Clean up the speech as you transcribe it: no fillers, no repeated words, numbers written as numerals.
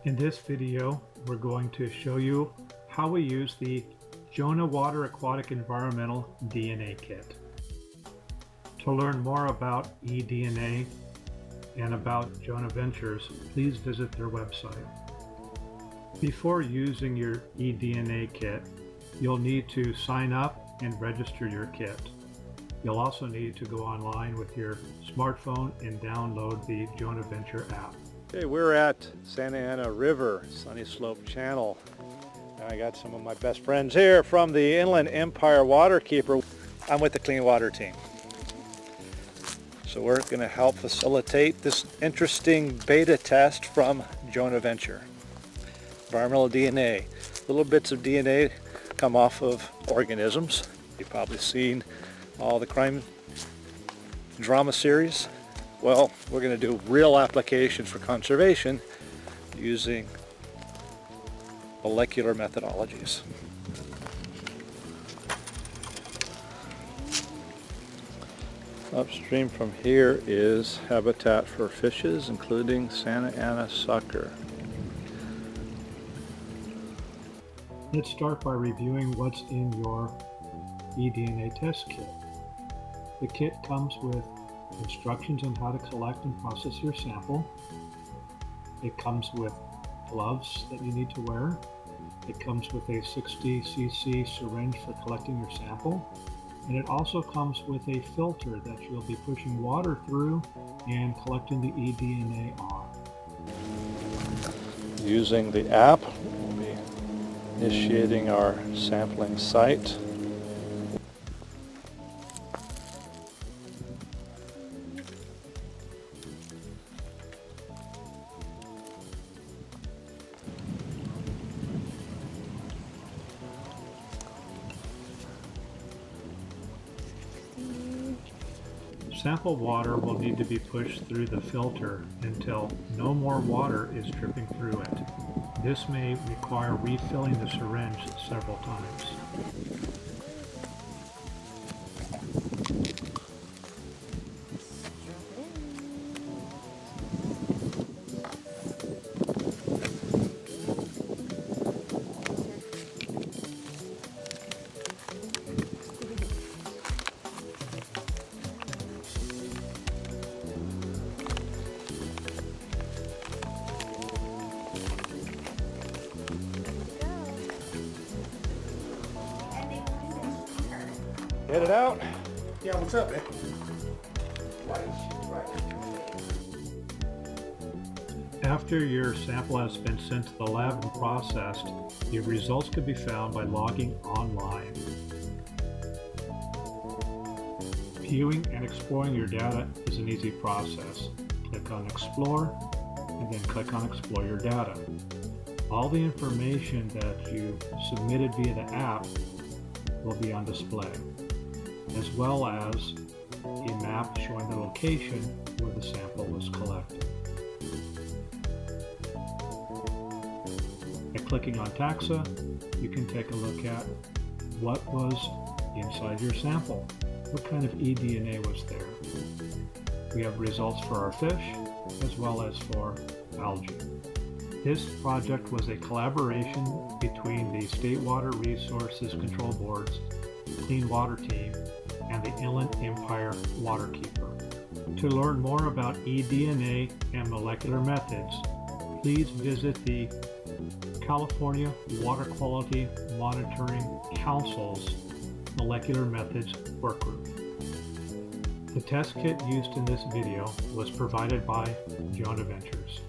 In this video, we're going to show you how we use the JonahWater Aquatic Environmental DNA Kit. To learn more about eDNA and about Jonah Ventures, please visit their website. Before using your eDNA kit, you'll need to sign up and register your kit. You'll also need to go online with your smartphone and download the Jonah Venture app. Okay, we're at Santa Ana River, Sunny Slope Channel. I got some of my best friends here from the Inland Empire Waterkeeper. I'm with the Clean Water team. So we're going to help facilitate this interesting beta test from Jonah Venture. Environmental DNA. Little bits of DNA come off of organisms. You've probably seen all the crime drama series. Well, we're going to do real applications for conservation using molecular methodologies. Upstream from here is habitat for fishes, including Santa Ana sucker. Let's start by reviewing what's in your eDNA test kit. The kit comes with instructions on how to collect and process your sample. It comes with gloves that you need to wear. It comes with a 60 cc syringe for collecting your sample. And it also comes with a filter that you'll be pushing water through and collecting the eDNA on. Using the app, we'll be initiating our sampling site. Sample water will need to be pushed through the filter until no more water is dripping through it. This may require refilling the syringe several times. Get it out. Yeah, what's up, man? After your sample has been sent to the lab and processed, your results can be found by logging online. Viewing and exploring your data is an easy process. Click on Explore and then click on Explore Your Data. All the information that you submitted via the app will be on display, as well as a map showing the location where the sample was collected. By clicking on Taxa, you can take a look at what was inside your sample. What kind of eDNA was there? We have results for our fish as well as for algae. This project was a collaboration between the State Water Resources Control Board's Clean Water team and the Inland Empire Waterkeeper. To learn more about eDNA and molecular methods, please visit the California Water Quality Monitoring Council's Molecular Methods Workgroup. The test kit used in this video was provided by Jonah Ventures.